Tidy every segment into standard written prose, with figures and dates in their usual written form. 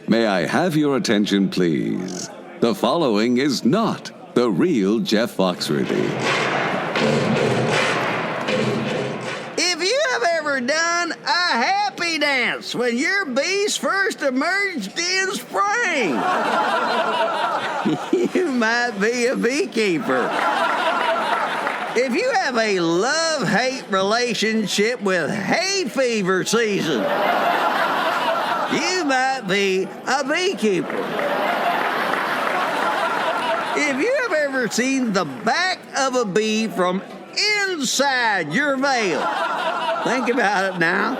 May I have your attention, please? The following is not the real Jeff Foxworthy. If you have ever done a happy dance when your bees first emerged in spring, you might be a beekeeper. If you have a love-hate relationship with hay fever season, you might be a beekeeper. If you have ever seen the back of a bee from inside your veil, think about it now.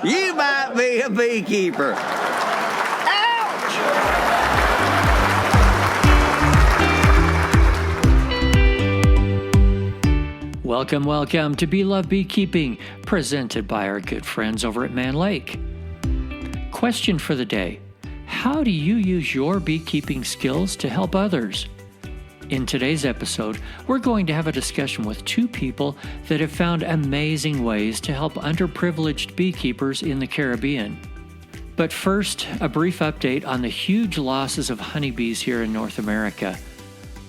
You might be a beekeeper. Ouch! Welcome to Bee Love Beekeeping, presented by our good friends over at Mann Lake. Question for the day: how do you use your beekeeping skills to help others? In today's episode, we're going to have a discussion with two people that have found amazing ways to help underprivileged beekeepers in the Caribbean. But first, a brief update on the huge losses of honeybees here in North America.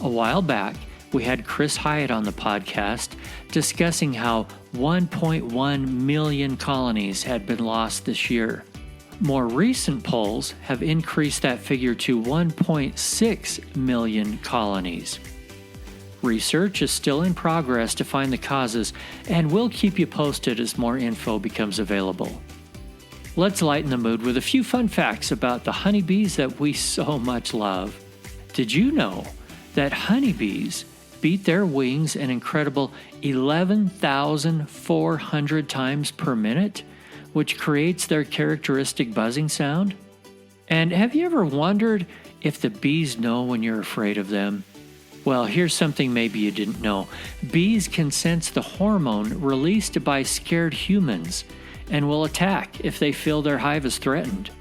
A while back, we had Chris Hyatt on the podcast discussing how 1.1 million colonies had been lost this year. More recent polls have increased that figure to 1.6 million colonies. Research is still in progress to find the causes, and we'll keep you posted as more info becomes available. Let's lighten the mood with a few fun facts about the honeybees that we so much love. Did you know that honeybees beat their wings an incredible 11,400 times per minute, which creates their characteristic buzzing sound? And have you ever wondered if the bees know when you're afraid of them? Well, here's something maybe you didn't know. Bees can sense the hormone released by scared humans and will attack if they feel their hive is threatened.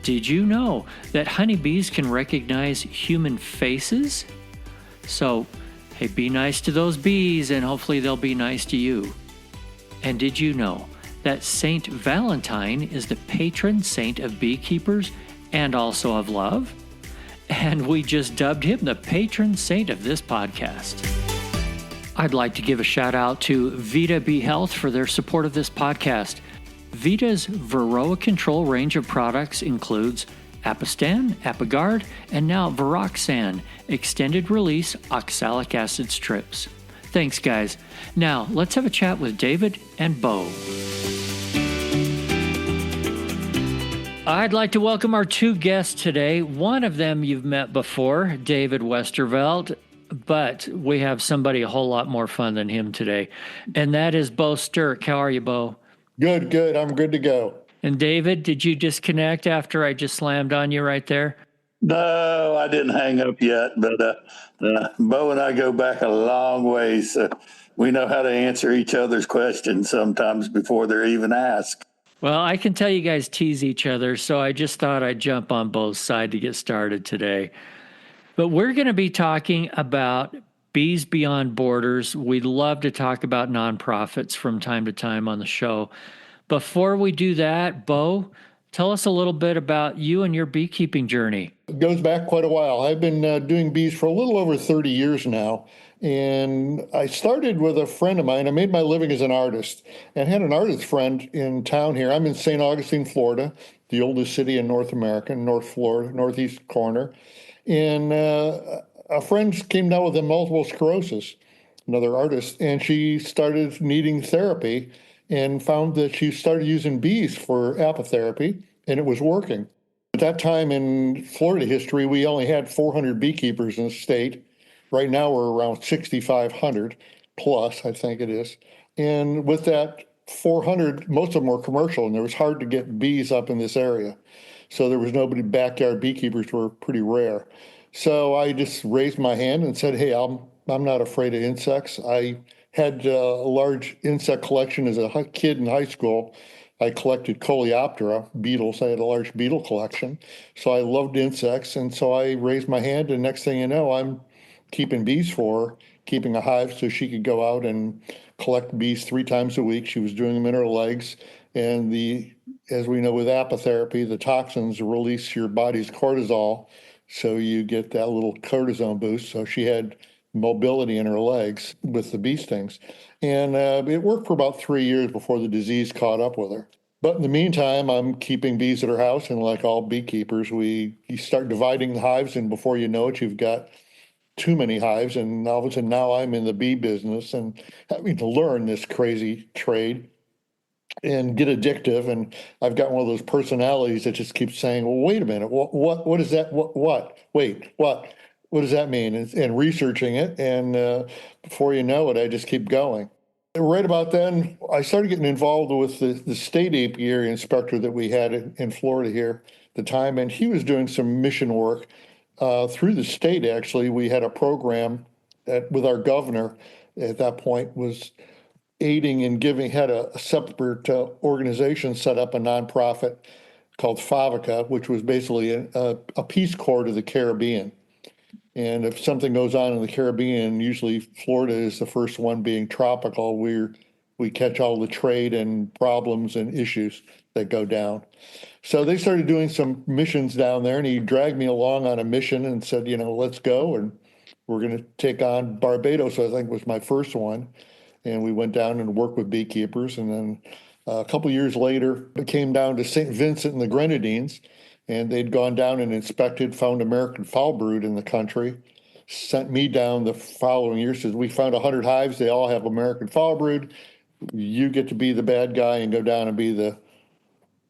Did you know that honeybees can recognize human faces? So, hey, be nice to those bees, and hopefully they'll be nice to you. And did you know that Saint Valentine is the patron saint of beekeepers and also of love? And we just dubbed him the patron saint of this podcast. I'd like to give a shout out to Vita Bee Health for their support of this podcast. Vita's Varroa control range of products includes Apistan, Apigard, and now Viroxan, extended release oxalic acid strips. Thanks, guys. Now, let's have a chat with David and Bo. I'd like to welcome our two guests today. One of them you've met before, David Westervelt, but we have somebody a whole lot more fun than him today, and that is Bo Sterk. How are you, Bo? Good. I'm good to go. And David, did you disconnect after I just slammed on you right there? No, I didn't hang up yet, but Bo and I go back a long way, so we know how to answer each other's questions sometimes before they're even asked. Well, I can tell you guys tease each other, so I just thought I'd jump on Bo's side to get started today. But we're going to be talking about Bees Beyond Borders. We love to talk about nonprofits from time to time on the show. Before we do that, Bo, tell us a little bit about you and your beekeeping journey. It goes back quite a while. I've been doing bees for a little over 30 years now. And I started with a friend of mine. I made my living as an artist and had an artist friend in town here. I'm in St. Augustine, Florida, the oldest city in North America, North Florida, northeast corner. And a friend came down with a multiple sclerosis, another artist, and she started needing therapy and found that she started using bees for apitherapy, and it was working. At that time in Florida history, we only had 400 beekeepers in the state. Right now, we're around 6,500 plus, I think it is. And with that 400, most of them were commercial, and it was hard to get bees up in this area. So there was nobody, backyard beekeepers were pretty rare. So I just raised my hand and said, hey, I'm not afraid of insects. I had a large insect collection as a kid in high school. I collected Coleoptera beetles. I had a large beetle collection. So I loved insects. And so I raised my hand, and next thing you know, I'm keeping bees for her, keeping a hive so she could go out and collect bees 3 times a week. She was doing them in her legs. And as we know with apitherapy, the toxins release your body's cortisol, so you get that little cortisone boost. So she had mobility in her legs with the bee stings. And it worked for about 3 years before the disease caught up with her. But in the meantime, I'm keeping bees at her house, and like all beekeepers, you start dividing the hives, and before you know it, you've got too many hives, and all of a sudden now I'm in the bee business and having to learn this crazy trade and get addictive. And I've got one of those personalities that just keeps saying, well, wait a minute, what is that? Wait, what does that mean? And researching it. And before you know it, I just keep going. Right about then, I started getting involved with the state apiary inspector that we had in Florida here at the time. And he was doing some mission work through the state. Actually, we had a program with our governor at that point was aiding and giving, had a separate organization set up, a nonprofit called FAVICA, which was basically a Peace Corps to the Caribbean. And if something goes on in the Caribbean, usually Florida is the first one being tropical. We catch all the trade and problems and issues that go down. So they started doing some missions down there, and he dragged me along on a mission and said, let's go. And we're going to take on Barbados, I think was my first one. And we went down and worked with beekeepers. And then a couple years later, it came down to St. Vincent and the Grenadines, and they'd gone down and inspected, found American foul brood in the country, sent me down the following year, says, we found 100 hives, they all have American foul brood. You get to be the bad guy and go down and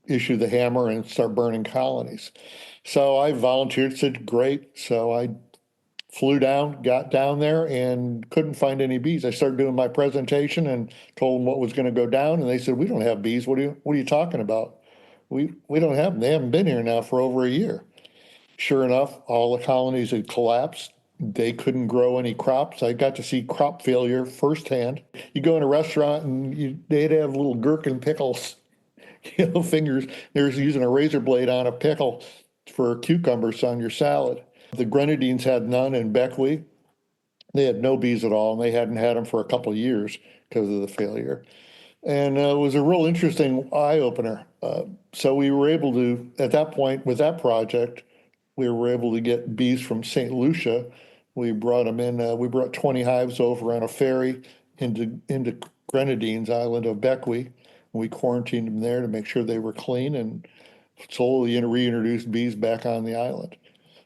issue the hammer and start burning colonies. So I volunteered, said, great. So I flew down, got down there, and couldn't find any bees. I started doing my presentation and told them what was going to go down, and they said, we don't have bees. What are you talking about? We don't have them. They haven't been here now for over a year. Sure enough, all the colonies had collapsed. They couldn't grow any crops. I got to see crop failure firsthand. You go in a restaurant and they'd have little gherkin pickles, fingers. They're using a razor blade on a pickle for cucumbers on your salad. The Grenadines had none, and Beckwith, they had no bees at all, and they hadn't had them for a couple of years because of the failure. And it was a real interesting eye-opener. So we were able to, at that point, with that project, we were able to get bees from St. Lucia. We brought them in. We brought 20 hives over on a ferry into Grenadines Island of Beckwith. And we quarantined them there to make sure they were clean and slowly reintroduced bees back on the island.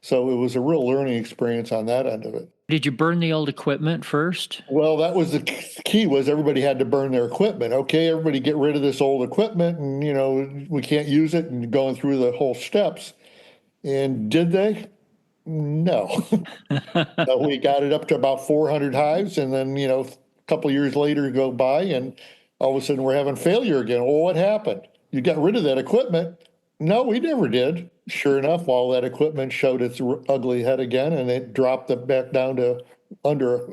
So it was a real learning experience on that end of it. Did you burn the old equipment first? Well, that was the key, was everybody had to burn their equipment. Okay, everybody get rid of this old equipment, and, we can't use it, and going through the whole steps. And did they? No. We got it up to about 400 hives, and then, a couple of years later go by, and all of a sudden we're having failure again. Well, what happened? You got rid of that equipment? No, we never did. Sure enough, all that equipment showed its ugly head again, and it dropped it back down to under,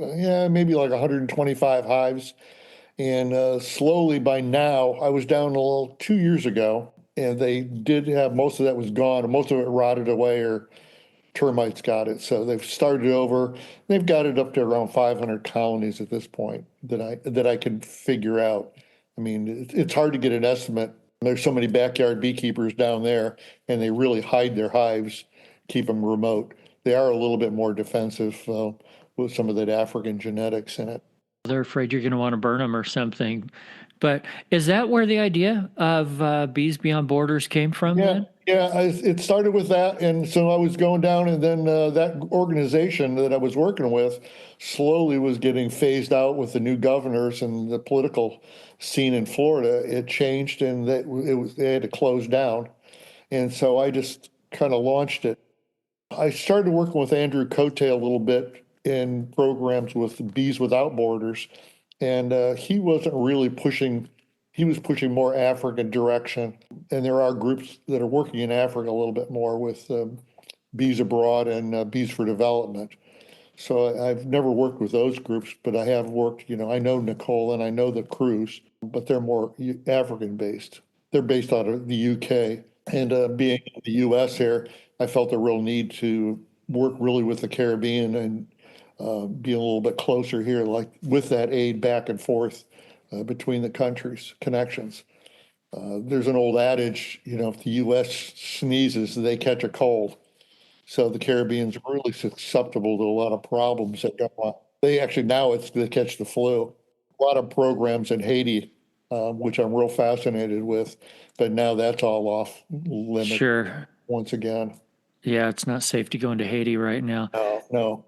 maybe like 125 hives. And slowly by now, I was down a little 2 years ago, and they did have, most of that was gone, and most of it rotted away or termites got it. So they've started over. They've got it up to around 500 colonies at this point that I can figure out. I mean, it's hard to get an estimate. There's so many backyard beekeepers down there, and they really hide their hives, keep them remote. They are a little bit more defensive with some of that African genetics in it. They're afraid you're going to want to burn them or something. But is that where the idea of Bees Beyond Borders came from then? Yeah, it started with that. And so I was going down, and then that organization that I was working with slowly was getting phased out with the new governors and the political scene in Florida. It changed, and they had to close down. And so I just kind of launched it. I started working with Andrew Cote a little bit in programs with Bees Without Borders, and he wasn't really pushing. He was pushing more African direction, and there are groups that are working in Africa a little bit more with Bees Abroad and Bees for Development. So I've never worked with those groups, but I have worked, I know Nicole and I know the crews, but they're more African-based. They're based out of the UK. And being in the US here, I felt a real need to work really with the Caribbean and be a little bit closer here, like with that aid back and forth between the countries, connections. There's an old adage, if the U.S. sneezes, they catch a cold. So the Caribbean's really susceptible to a lot of problems that go on. They actually now they catch the flu. A lot of programs in Haiti, which I'm real fascinated with, but now that's all off limit Sure. once again. Yeah, it's not safe to go into Haiti right now. No, no.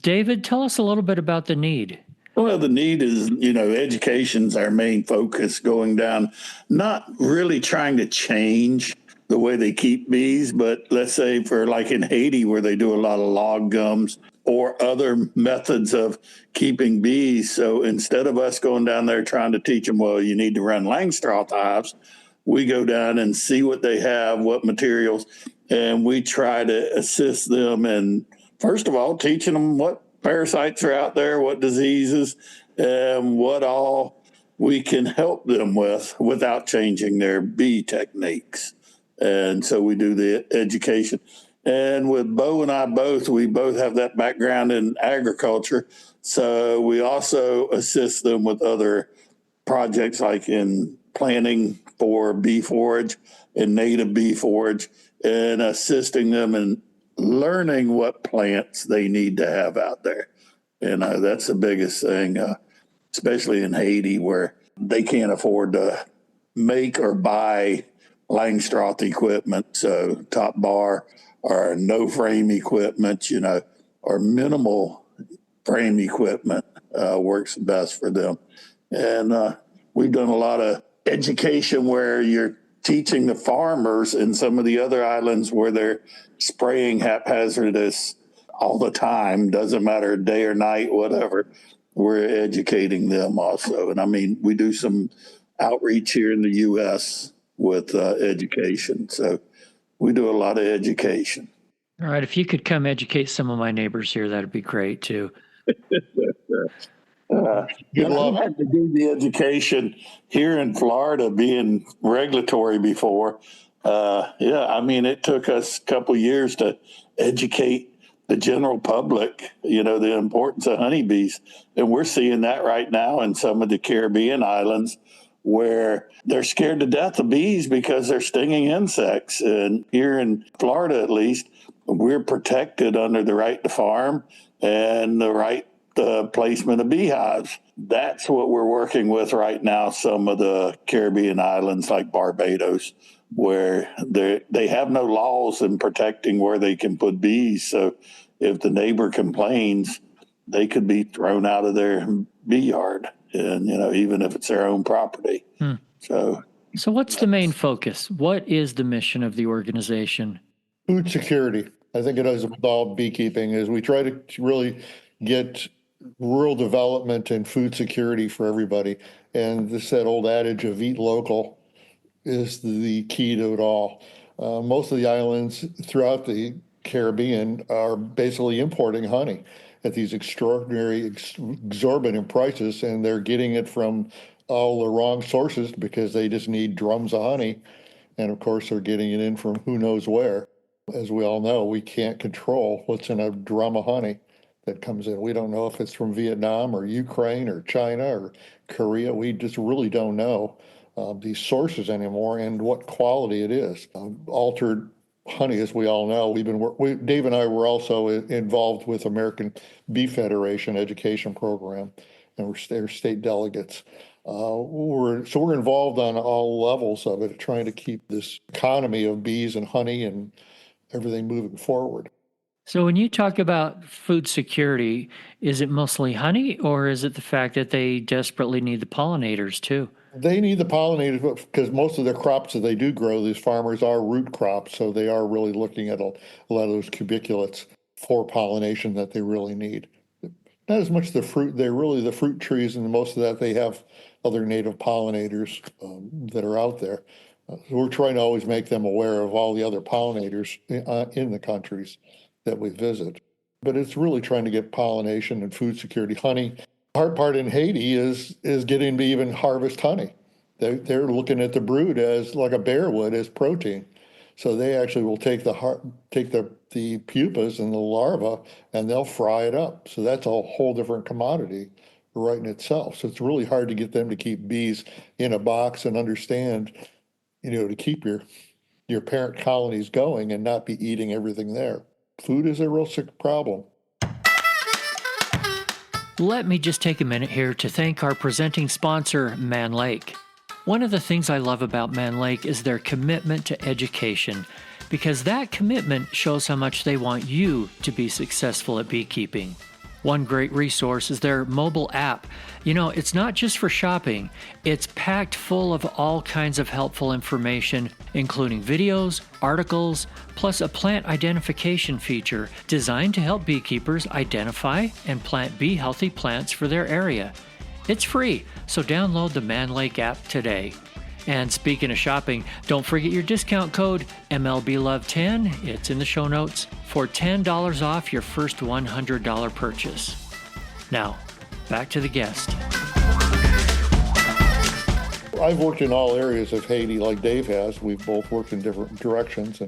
David, tell us a little bit about the need. Well, the need is, education's our main focus going down, not really trying to change the way they keep bees, but let's say for like in Haiti, where they do a lot of log gums or other methods of keeping bees. So instead of us going down there trying to teach them, well, you need to run Langstroth hives, we go down and see what they have, what materials, and we try to assist them in, first of all, teaching them what parasites are out there, what diseases, and what all we can help them with without changing their bee techniques. And so we do the education. And with Bo and I we both have that background in agriculture. So we also assist them with other projects like in planning for bee forage and native bee forage and assisting them in learning what plants they need to have out there. And that's the biggest thing, especially in Haiti, where they can't afford to make or buy Langstroth equipment. So top bar or no frame equipment, or minimal frame equipment works best for them. And we've done a lot of education where you're teaching the farmers in some of the other islands where they're spraying haphazardous all the time, doesn't matter day or night, whatever. We're educating them also. And I mean, we do some outreach here in the U.S. with education. So we do a lot of education. All right. If you could come educate some of my neighbors here, that'd be great too. Good luck. I had to do the education here in Florida, being regulatory before. I mean, it took us a couple years to educate the general public, the importance of honeybees. And we're seeing that right now in some of the Caribbean islands where they're scared to death of bees because they're stinging insects. And here in Florida, at least, we're protected under the right to farm and the right placement of beehives. That's what we're working with right now. Some of the Caribbean islands like Barbados, where they have no laws in protecting where they can put bees. So if the neighbor complains, they could be thrown out of their bee yard, and even if it's their own property. So what's the main focus? What is the mission of the organization? Food security. I think it is with all beekeeping is we try to really get rural development and food security for everybody. And that old adage of eat local is the key to it all. Most of the islands throughout the Caribbean are basically importing honey at these extraordinary, exorbitant prices, and they're getting it from all the wrong sources because they just need drums of honey. And of course, they're getting it in from who knows where. As we all know, we can't control what's in a drum of honey that comes in. We don't know if it's from Vietnam or Ukraine or China or Korea. We just really don't know these sources anymore and what quality it is. Altered honey, as we all know, Dave and I were also involved with American Bee Federation education program, and we're state delegates. We're involved on all levels of it, trying to keep this economy of bees and honey and everything moving forward. So when you talk about food security, is it mostly honey, or is it the fact that they desperately need the pollinators too? They need the pollinators because most of the crops that they do grow, these farmers, are root crops. So they are really looking at a lot of those cubiculates for pollination that they really need. Not as much the fruit, they're really the fruit trees, and most of that they have other native pollinators that are out there. So we're trying to always make them aware of all the other pollinators in the countries that we visit. But it's really trying to get pollination and food security. Honey, the hard part in Haiti is getting to even harvest honey. They're looking at the brood as like a bear would as protein. So they actually will take the pupas and the larva and they'll fry it up. So that's a whole different commodity right in itself. So it's really hard to get them to keep bees in a box and understand to keep your parent colonies going and not be eating everything there. Food is a real sick problem. Let me just take a minute here to thank our presenting sponsor, Mann Lake. One of the things I love about Mann Lake is their commitment to education, because that commitment shows how much they want you to be successful at beekeeping. One great resource is their mobile app. It's not just for shopping. It's packed full of all kinds of helpful information, including videos, articles, plus a plant identification feature designed to help beekeepers identify and plant bee-healthy plants for their area. It's free, so download the Mann Lake app today. And speaking of shopping, don't forget your discount code MLBLOVE10, it's in the show notes, for $10 off your first $100 purchase. Now, back to the guest. I've worked in all areas of Haiti like Dave has. We've both worked in different directions,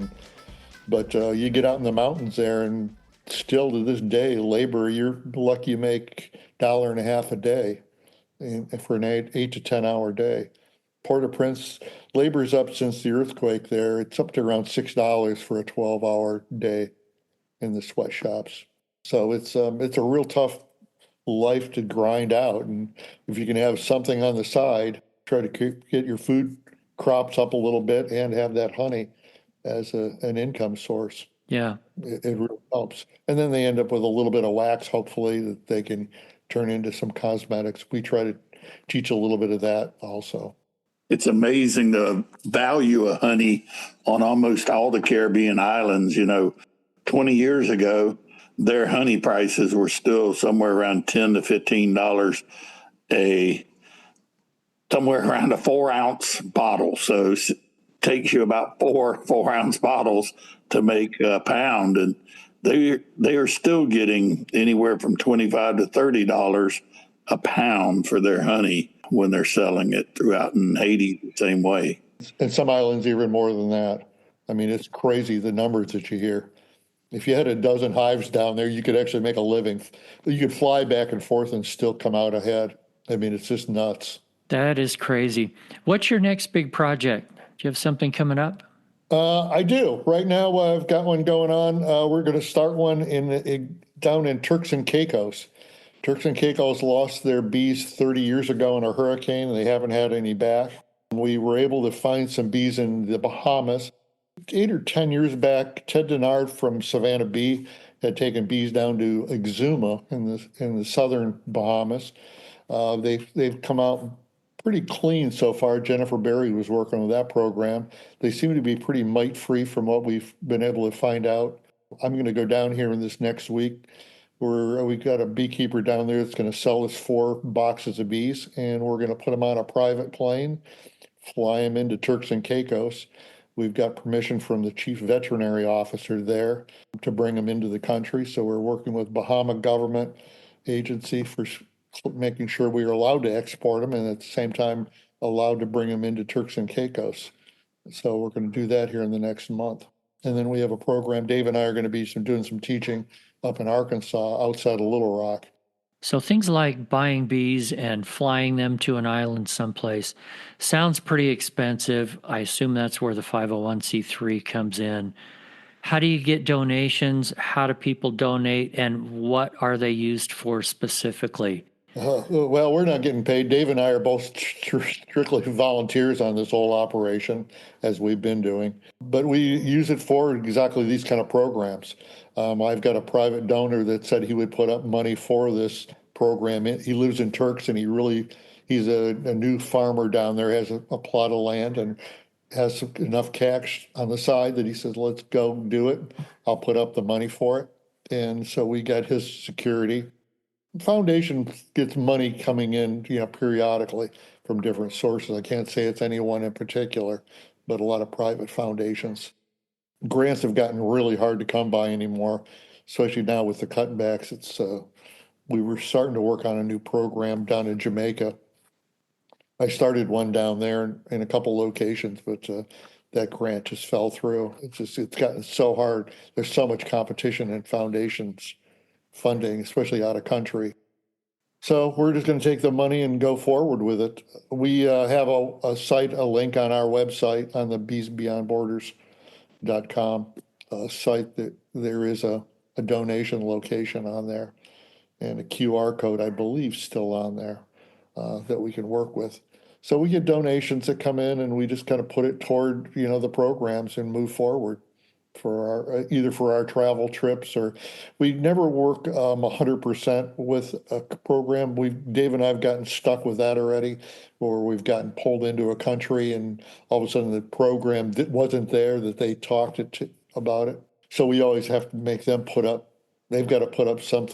but you get out in the mountains there, and still to this day, labor, you're lucky you make $1.50 a day for an 8 to 10 hour day. Port-au-Prince, labor's up since the earthquake there. It's up to around $6 for a 12-hour day in the sweatshops. So it's a real tough life to grind out. And if you can have something on the side, try to get your food crops up a little bit and have that honey as an income source. Yeah. It really helps. And then they end up with a little bit of wax, hopefully, that they can turn into some cosmetics. We try to teach a little bit of that also. It's amazing the value of honey on almost all the Caribbean islands. 20 years ago, their honey prices were still somewhere around $10 to $15 somewhere around a 4-ounce bottle. So it takes you about 4-ounce bottles to make a pound. And they are still getting anywhere from $25 to $30 a pound for their honey when they're selling it throughout in Haiti the same way. And some islands even more than that. I mean, it's crazy the numbers that you hear. If you had a dozen hives down there, you could actually make a living. You could fly back and forth and still come out ahead. I mean, it's just nuts. That is crazy. What's your next big project? Do you have something coming up? I do. Right now, I've got one going on. We're going to start one down in Turks and Caicos. Turks and Caicos lost their bees 30 years ago in a hurricane, and they haven't had any back. We were able to find some bees in the Bahamas. 8 or 10 years back, Ted Denard from Savannah Bee had taken bees down to Exuma in the southern Bahamas. They've come out pretty clean so far. Jennifer Berry was working with that program. They seem to be pretty mite-free from what we've been able to find out. I'm going to go down here in this next week. We've got a beekeeper down there that's going to sell us 4 boxes of bees, and we're going to put them on a private plane, fly them into Turks and Caicos. We've got permission from the chief veterinary officer there to bring them into the country. So we're working with Bahama government agency for making sure we are allowed to export them and at the same time allowed to bring them into Turks and Caicos. So we're going to do that here in the next month. And then we have a program, Dave and I are going to be doing some teaching up in Arkansas outside of Little Rock. So things like buying bees and flying them to an island someplace sounds pretty expensive. I assume that's where the 501c3 comes in. How do you get donations? How do people donate? And what are they used for specifically? Well, we're not getting paid. Dave and I are both strictly volunteers on this whole operation, as we've been doing. But we use it for exactly these kind of programs. I've got a private donor that said he would put up money for this program. He lives in Turks, and he's a new farmer down there, has a plot of land, and has enough cash on the side that he says, let's go do it. I'll put up the money for it. And so we got his security. Foundation gets money coming in, periodically from different sources. I can't say it's anyone in particular, but a lot of private foundations. Grants have gotten really hard to come by anymore, especially now with the cutbacks. We were starting to work on a new program down in Jamaica. I started one down there in a couple locations, but that grant just fell through. It's gotten so hard. There's so much competition in foundations funding, especially out of country. So we're just going to take the money and go forward with it. We have a site, a link on our website on the beesbeyondborders.com site that there is a donation location on there and a QR code, I believe, still on there that we can work with. So we get donations that come in and we just kind of put it toward, the programs and move forward for our either for our travel trips, or we never work 100% with a program. Dave and I have gotten stuck with that already, or we've gotten pulled into a country and all of a sudden the program that wasn't there that they talked about it. So we always have to make them they've got to put up some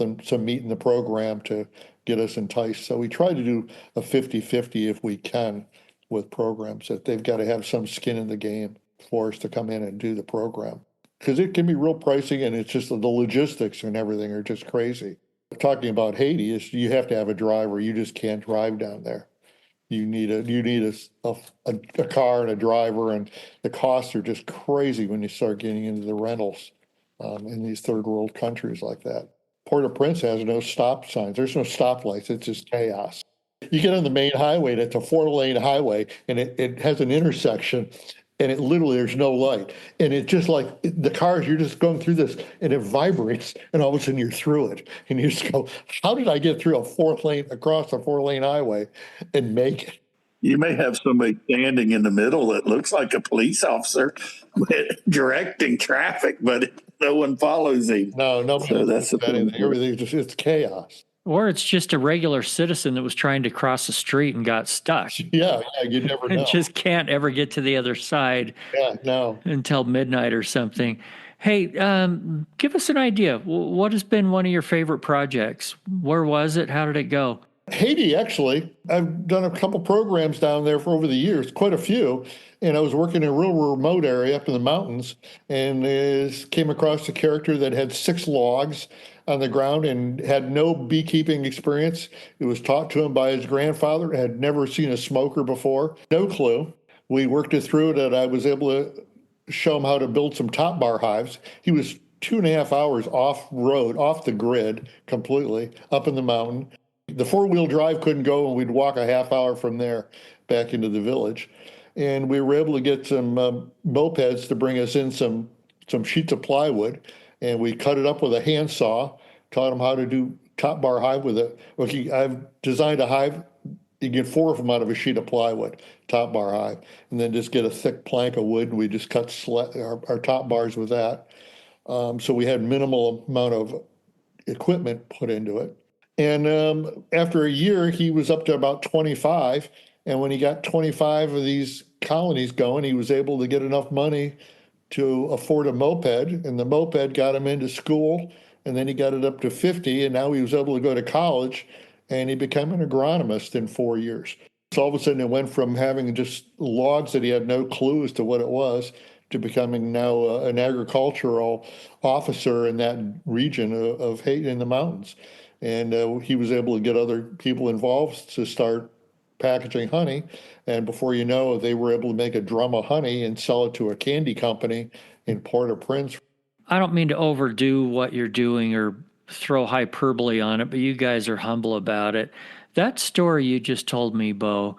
meat in the program to get us enticed. So we try to do a 50-50 if we can with programs, that they've got to have some skin in the game for us to come in and do the program. Because it can be real pricey, and it's just the logistics and everything are just crazy. Talking about Haiti, is you have to have a driver. You just can't drive down there. You need a car and a driver, and the costs are just crazy when you start getting into the rentals in these third world countries like that. Port-au-Prince has no stop signs. There's no stoplights. It's just chaos. You get on the main highway, and it's a 4-lane highway, and it has an intersection, and it literally, there's no light. And it just like the cars, you're just going through this and it vibrates and all of a sudden you're through it. And you just go, how did I get through across a 4-lane highway and make it? You may have somebody standing in the middle that looks like a police officer directing traffic, but no one follows him. No, nobody. So that's the thing. Everything it's chaos. Or it's just a regular citizen that was trying to cross the street and got stuck. Yeah, you never know. And just can't ever get to the other side. Yeah, no. Until midnight or something. Hey, give us an idea. What has been one of your favorite projects? Where was it? How did it go? Haiti, actually. I've done a couple programs down there for over the years, quite a few. And I was working in a real remote area up in the mountains and came across a character that had 6 logs on the ground and had no beekeeping experience. It was taught to him by his grandfather, had never seen a smoker before, no clue. We worked it through that I was able to show him how to build some top bar hives. He was 2.5 hours off road, off the grid completely, up in the mountain. The 4-wheel drive couldn't go, and we'd walk a half hour from there back into the village. And we were able to get some mopeds to bring us in some sheets of plywood, and we cut it up with a handsaw, taught him how to do top bar hive with it. I've designed a hive. You get 4 of them out of a sheet of plywood, top bar hive, and then just get a thick plank of wood, and we just cut our top bars with that. So we had minimal amount of equipment put into it. And after a year, he was up to about 25. And when he got 25 of these colonies going, he was able to get enough money to afford a moped. And the moped got him into school. And then he got it up to 50. And now he was able to go to college. And he became an agronomist in 4 years. So all of a sudden, it went from having just logs that he had no clue as to what it was to becoming now an agricultural officer in that region of Haiti in the mountains. And he was able to get other people involved to start packaging honey. And before you know it, they were able to make a drum of honey and sell it to a candy company in Port-au-Prince. I don't mean to overdo what you're doing or throw hyperbole on it, but you guys are humble about it. That story you just told me, Bo,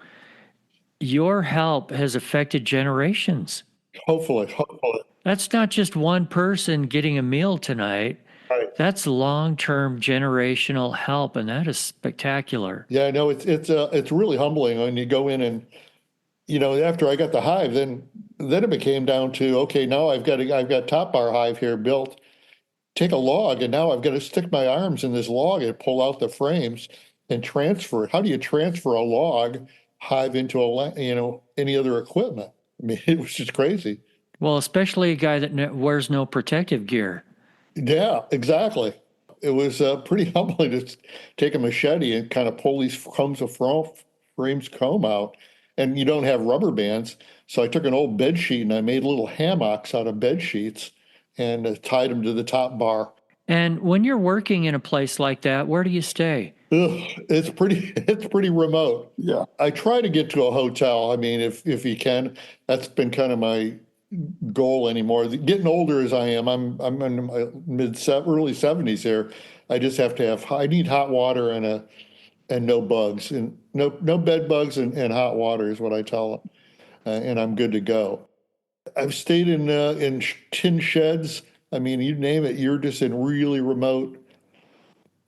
your help has affected generations. Hopefully. That's not just one person getting a meal tonight. Right. That's long-term generational help, and that is spectacular. Yeah, no, it's really humbling when you go in and, after I got the hive, then it became down to, okay, now I've got top bar hive here built. Take a log, and now I've got to stick my arms in this log and pull out the frames and transfer it. How do you transfer a log hive into any other equipment? I mean, it was just crazy. Well, especially a guy that wears no protective gear. Yeah, exactly. It was pretty humbling to take a machete and kind of pull these frames comb out, and you don't have rubber bands. So I took an old bed sheet and I made little hammocks out of bed sheets and tied them to the top bar. And when you're working in a place like that, where do you stay? It's pretty remote. Yeah. I try to get to a hotel. I mean, if you can, that's been kind of my goal anymore. Getting older as I am, I'm in my early 70s here. I just have to I need hot water and and no bugs, and no bed bugs, and hot water is what I tell them, and I'm good to go. I've stayed in tin sheds. I mean, you name it, you're just in really remote.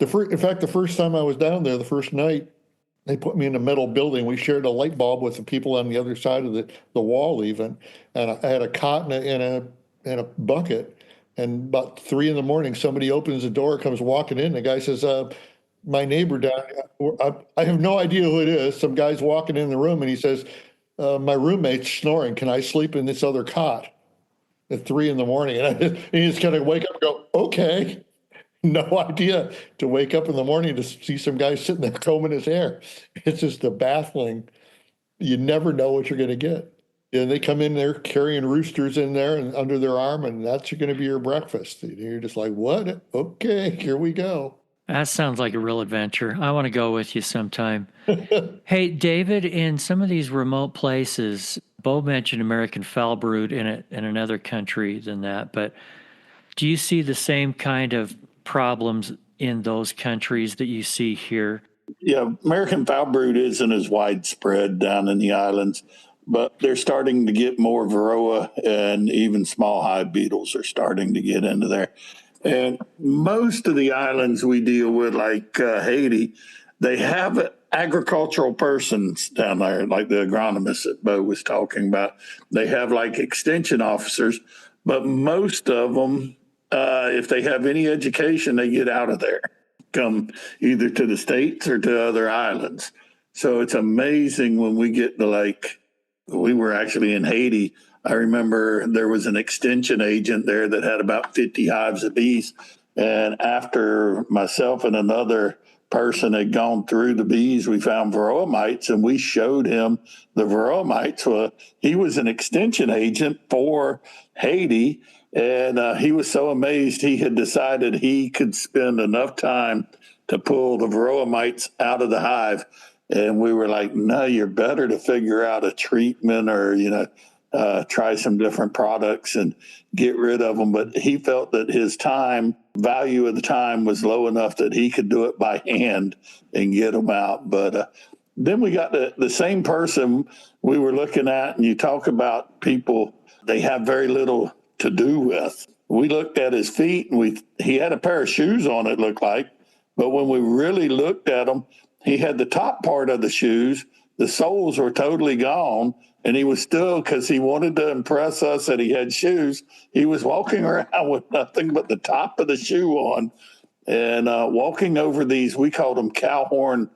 In fact, the first time I was down there, the first night, they put me in a metal building. We shared a light bulb with the people on the other side of the wall, even, and I had a cot and a bucket. And about 3 a.m, somebody opens the door, comes walking in. The guy says, "My neighbor down. I have no idea who it is. Some guy's walking in the room, and he says, my roommate's snoring. Can I sleep in this other cot at 3 a.m?" And you just kind of wake up and go, "Okay." No idea to wake up in the morning to see some guy sitting there combing his hair. It's just a baffling. You never know what you're going to get. And they come in there carrying roosters in there and under their arm, and that's going to be your breakfast. And you're just like, what? Okay, here we go. That sounds like a real adventure. I want to go with you sometime. Hey, David, in some of these remote places, Bo mentioned American foul brood in another country than that, but do you see the same kind of problems in those countries that you see here? Yeah, American foul brood isn't as widespread down in the islands, but they're starting to get more varroa, and even small hive beetles are starting to get into there. And most of the islands we deal with, like Haiti, they have agricultural persons down there, like the agronomists that Bo was talking about. They have like extension officers, but most of them, if they have any education, they get out of there, come either to the States or to other islands. So it's amazing when we get to, like, we were actually in Haiti. I remember there was an extension agent there that had about 50 hives of bees. And after myself and another person had gone through the bees, we found varroa mites, and we showed him the varroa mites. Well, he was an extension agent for Haiti, and he was so amazed he had decided he could spend enough time to pull the varroa mites out of the hive. And we were like, no, you're better to figure out a treatment, or, try some different products and get rid of them. But he felt that his value of the time was low enough that he could do it by hand and get them out. But then we got the same person we were looking at, and you talk about people they have very little to do with. We looked at his feet, and he had a pair of shoes on, it looked like. But when we really looked at him, he had the top part of the shoes. The soles were totally gone. And he was still, because he wanted to impress us that he had shoes, he was walking around with nothing but the top of the shoe on, and walking over these, we called them cowhorn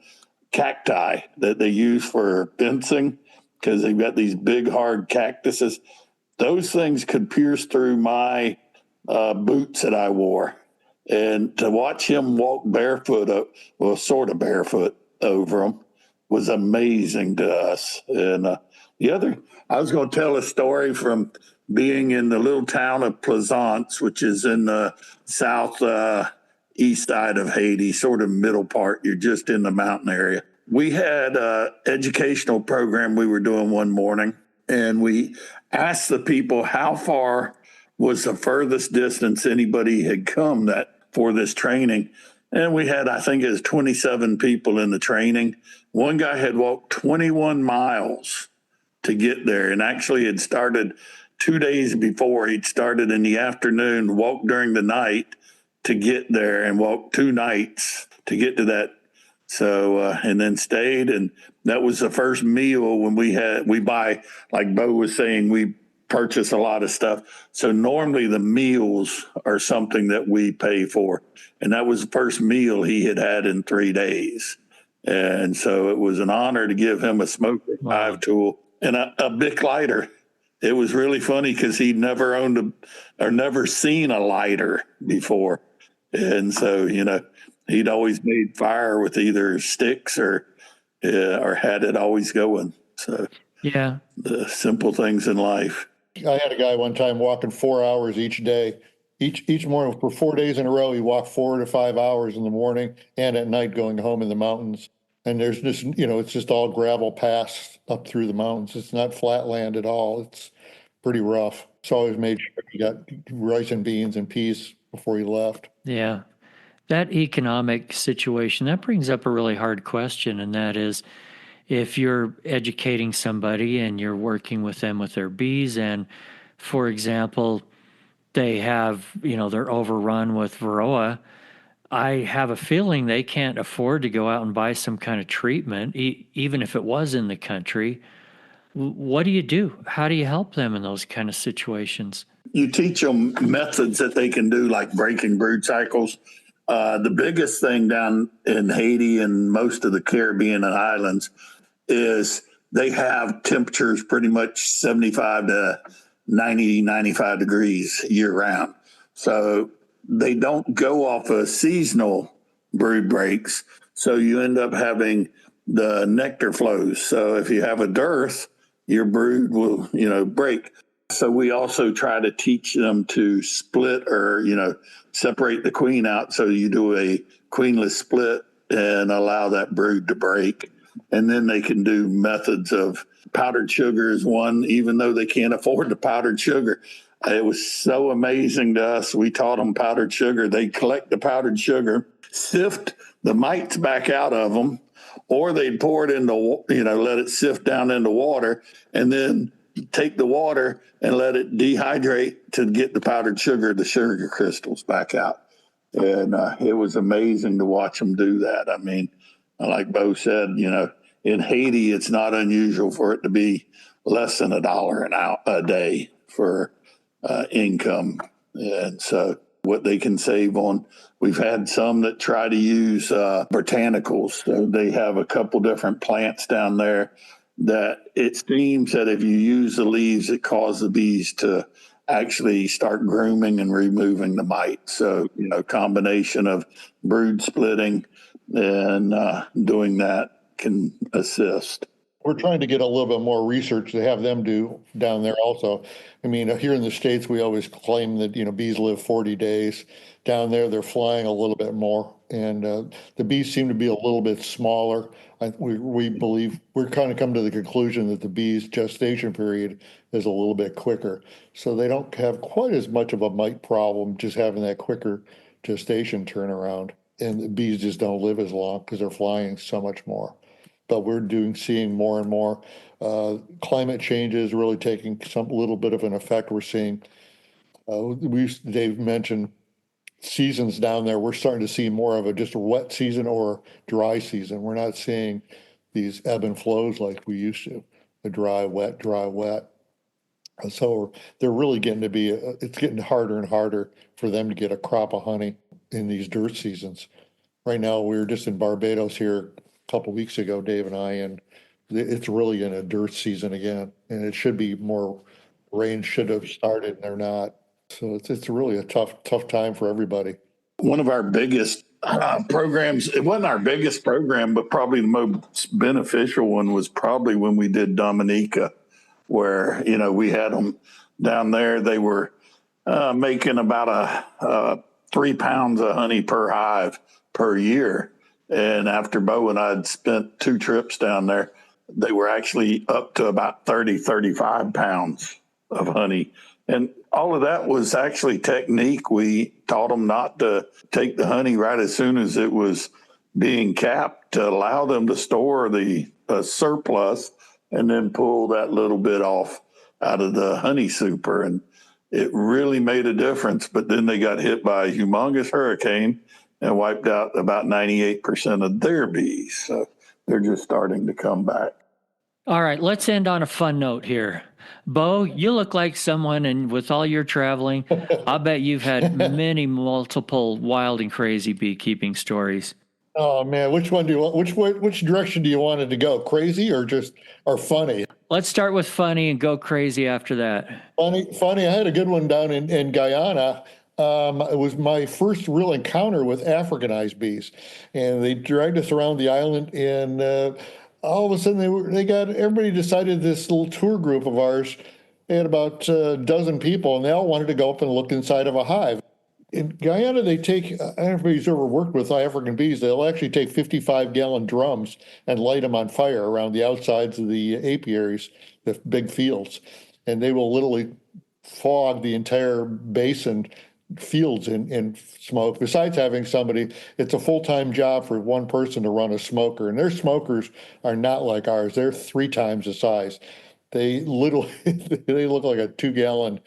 cacti that they use for fencing, because they've got these big, hard cactuses. Those things could pierce through my boots that I wore. And to watch him walk barefoot, sort of barefoot over them, was amazing to us. And I was going to tell a story from being in the little town of Plaisance, which is in the south east side of Haiti, sort of middle part. You're just in the mountain area. We had an educational program we were doing one morning, and we asked the people how far was the furthest distance anybody had come for this training. And we had, I think it was 27 people in the training. One guy had walked 21 miles to get there, and actually had started 2 days before. He'd started in the afternoon, walked during the night to get there, and walked 2 nights to get to that. So, and then stayed, and that was the first meal when we buy, like Bo was saying, we purchase a lot of stuff. So normally the meals are something that we pay for. And that was the first meal he had in 3 days. And so it was an honor to give him a smoker hive tool and a Bic lighter. It was really funny because he'd never owned or never seen a lighter before. And so, he'd always made fire with either sticks or had it always going. So yeah, the simple things in life. I had a guy one time walking 4 hours each day. Each morning for 4 days in a row, he walked 4 to 5 hours in the morning and at night going home in the mountains. And there's just, it's just all gravel paths up through the mountains. It's not flat land at all. It's pretty rough. So I always made sure he got rice and beans and peas before he left. yeah. That economic situation, that brings up a really hard question, and that is if you're educating somebody and you're working with them with their bees, and for example, they have, they're overrun with varroa, I have a feeling they can't afford to go out and buy some kind of treatment, even if it was in the country. What do you do? How do you help them in those kind of situations? You teach them methods that they can do, like breaking brood cycles. The biggest thing down in Haiti and most of the Caribbean and islands is they have temperatures pretty much 75 to 90, 95 degrees year round. So they don't go off of seasonal brood breaks. So you end up having the nectar flows. So if you have a dearth, your brood will, break. So we also try to teach them to split or, separate the queen out. So you do a queenless split and allow that brood to break. And then they can do methods of powdered sugar is one, even though they can't afford the powdered sugar. It was so amazing to us. We taught them powdered sugar. They collect the powdered sugar, sift the mites back out of them, or they'd pour it into, let it sift down into water, and then take the water and let it dehydrate to get the powdered sugar, the sugar crystals back out. And it was amazing to watch them do that. I mean, like Bo said, in Haiti, it's not unusual for it to be less than $1 a day for income. And so what they can save on, we've had some that try to use botanicals. So they have a couple different plants down there that it seems that if you use the leaves, it causes the bees to actually start grooming and removing the mite. So, combination of brood splitting and doing that can assist. We're trying to get a little bit more research to have them do down there also. I mean, here in the States, we always claim that, bees live 40 days. Down there, they're flying a little bit more. And the bees seem to be a little bit smaller. We believe we're kind of come to the conclusion that the bees' gestation period is a little bit quicker. So they don't have quite as much of a mite problem just having that quicker gestation turnaround. And the bees just don't live as long because they're flying so much more. But we're seeing more and more. Climate change is really taking some little bit of an effect. We're seeing, Dave mentioned seasons down there. We're starting to see more of just a wet season or dry season. We're not seeing these ebb and flows like we used to, a dry, wet, dry, wet. And so they're really getting to be, it's getting harder and harder for them to get a crop of honey in these dearth seasons. Right now, we were just in Barbados here a couple of weeks ago, Dave and I, and it's really in a dearth season again. And it should be more rain should have started, and they're not. So it's really a tough time for everybody. One of our biggest programs, it wasn't our biggest program, but probably the most beneficial one was probably when we did Dominica, where, we had them down there. They were making about 3 pounds of honey per hive per year. And after Bo and I had spent 2 trips down there, they were actually up to about 35 pounds of honey. And all of that was actually technique. We taught them not to take the honey right as soon as it was being capped, to allow them to store the surplus and then pull that little bit off out of the honey super. And it really made a difference. But then they got hit by a humongous hurricane and wiped out about 98% of their bees. So they're just starting to come back. All right, let's end on a fun note here. Bo, you look like someone, and with all your traveling, I bet you've had multiple wild and crazy beekeeping stories. Oh man, which one do you want? Which direction do you want it to go? Crazy or funny? Let's start with funny and go crazy after that. Funny. I had a good one down in Guyana. It was my first real encounter with Africanized bees, and they dragged us around the island, and all of a sudden everybody decided this little tour group of ours. They had about a dozen people, and they all wanted to go up and look inside of a hive. In Guyana, they take, I don't know if anybody's ever worked with African bees, they'll actually take 55-gallon drums and light them on fire around the outsides of the apiaries, the big fields. And they will literally fog the entire basin fields in smoke. Besides having somebody, it's a full-time job for one person to run a smoker, and their smokers are not like ours. They're 3 times the size. They literally they look like a 2-gallon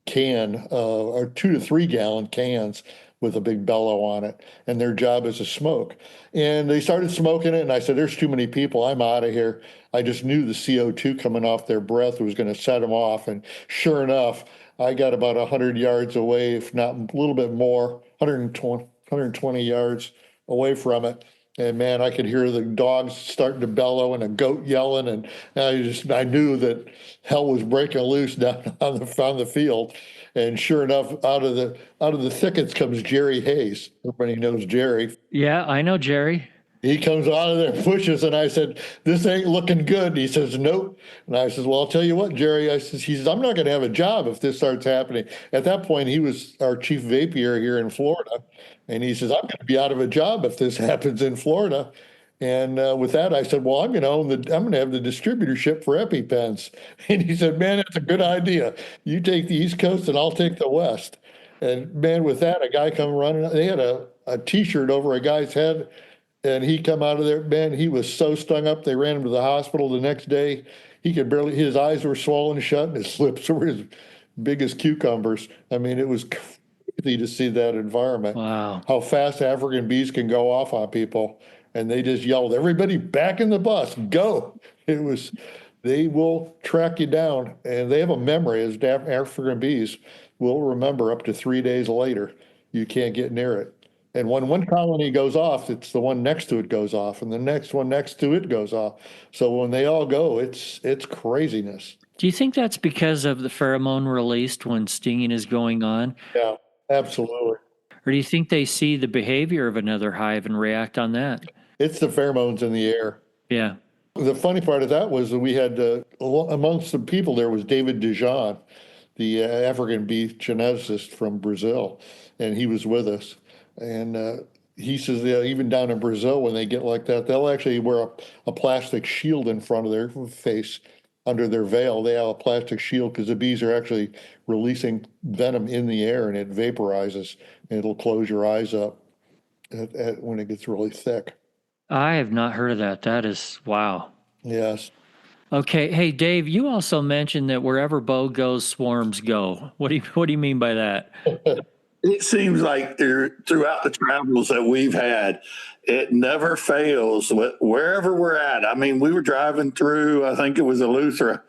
can, or 2 to 3 gallon cans with a big bellow on it, and their job is to smoke. And they started smoking it, and I said, "There's too many people. I'm out of here." I just knew the CO2 coming off their breath was going to set them off, and sure enough, I got about 100 yards away, if not a little bit more, 120 yards away from it. And man, I could hear the dogs starting to bellow and a goat yelling, and I knew that hell was breaking loose down on the field. And sure enough, out of the thickets comes Jerry Hayes. Everybody knows Jerry. Yeah, I know Jerry. He comes out of there, pushes, and I said, "This ain't looking good." He says, "Nope." And I says, "Well, I'll tell you what, Jerry." He says, "I'm not going to have a job if this starts happening." At that point, he was our chief vapier here in Florida, and he says, "I'm going to be out of a job if this happens in Florida." And with that, I said, "Well, I'm going to have the distributorship for EpiPens." And he said, "Man, that's a good idea. You take the East Coast, and I'll take the West." And man, with that, a guy come running. They had a T-shirt over a guy's head. And he come out of there, man, he was so stung up, they ran him to the hospital the next day. He could barely, his eyes were swollen shut and his lips were as big as cucumbers. I mean, it was crazy to see that environment. Wow. How fast African bees can go off on people. And they just yelled, "Everybody back in the bus, go." They will track you down. And they have a memory, as African bees will remember up to 3 days later. You can't get near it. And when one colony goes off, it's the one next to it goes off, and the next one next to it goes off. So when they all go, it's craziness. Do you think that's because of the pheromone released when stinging is going on? Yeah, absolutely. Or do you think they see the behavior of another hive and react on that? It's the pheromones in the air. Yeah. The funny part of that was that we had, amongst the people there was David Dijon, the African bee geneticist from Brazil, and he was with us. And he says, yeah, even down in Brazil, when they get like that, they'll actually wear a plastic shield in front of their face under their veil. They have a plastic shield because the bees are actually releasing venom in the air, and it vaporizes, and it'll close your eyes up when it gets really thick. I have not heard of that. That is, wow. Yes. Okay. Hey, Dave, you also mentioned that wherever Bo goes, swarms go. What do you mean by that? It seems like throughout the travels that we've had, it never fails wherever we're at. I mean, we were driving through, I think it was Eleuthera,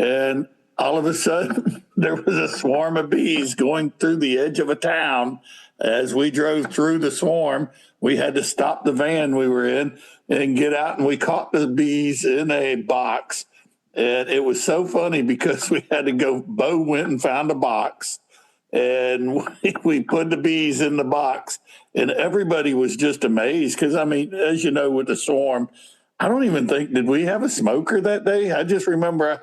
and all of a sudden there was a swarm of bees going through the edge of a town. As we drove through the swarm, we had to stop the van we were in and get out, and we caught the bees in a box. And it was so funny because we had to go, Bo went and found a box. And we put the bees in the box, and everybody was just amazed because, I mean, as you know, with the swarm, I don't even think, did we have a smoker that day? I just remember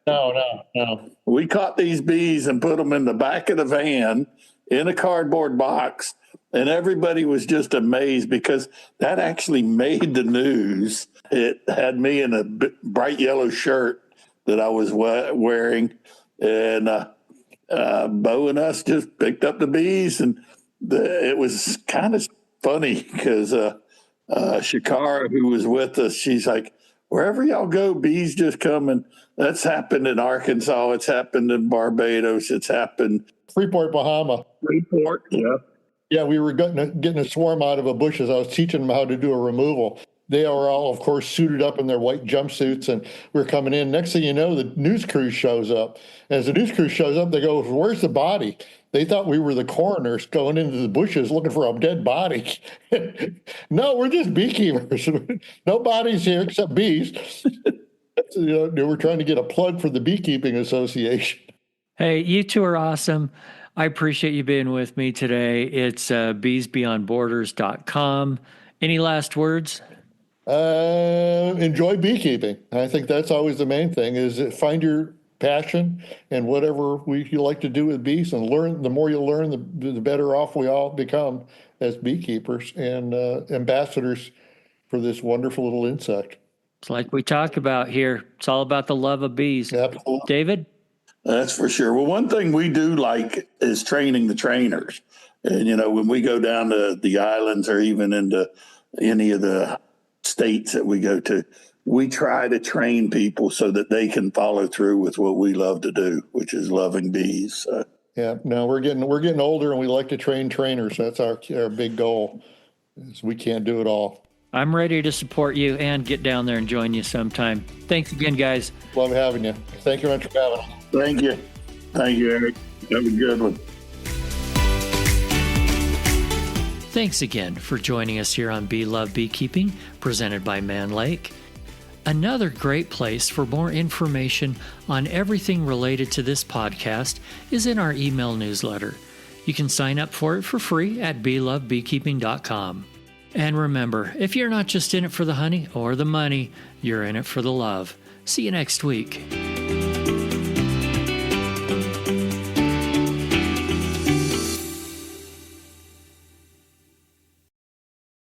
No. we caught these bees and put them in the back of the van in a cardboard box, and everybody was just amazed because that actually made the news. It had me in a bright yellow shirt that I was wearing, and Bo and us just picked up the bees, and it was kind of funny because Shakara, who was with us, she's like, "Wherever y'all go, bees just come." And that's happened in Arkansas. It's happened in Barbados. It's happened. Freeport, Bahama. Freeport, yeah. Yeah, we were getting a swarm out of a bush as I was teaching them how to do a removal. They are all, of course, suited up in their white jumpsuits, and we're coming in. Next thing you know, the news crew shows up. As the news crew shows up, they go, "Where's the body?" They thought we were the coroners going into the bushes looking for a dead body. No, we're just beekeepers. No bodies here except bees. They were trying to get a plug for the Beekeeping Association. Hey, you two are awesome. I appreciate you being with me today. It's beesbeyondborders.com. Any last words? Enjoy beekeeping. I think that's always the main thing, is find your passion and whatever you like to do with bees, and learn. The more you learn, the better off we all become as beekeepers and ambassadors for this wonderful little insect. It's like we talk about here. It's all about the love of bees. Absolutely. David? That's for sure. Well, one thing we do like is training the trainers. And, when we go down to the islands or even into any of the states that we go to, we try to train people so that they can follow through with what we love to do, which is loving bees. So. Yeah, no, we're getting older, and we like to train trainers. That's our big goal. Is we can't do it all. I'm ready to support you and get down there and join you sometime. Thanks again, guys. Love having you. Thank you very much for having us. Thank you. Thank you, Eric. Have a good one. Thanks again for joining us here on Bee Love Beekeeping, presented by Mann Lake. Another great place for more information on everything related to this podcast is in our email newsletter. You can sign up for it for free at beelovebeekeeping.com. And remember, if you're not just in it for the honey or the money, you're in it for the love. See you next week.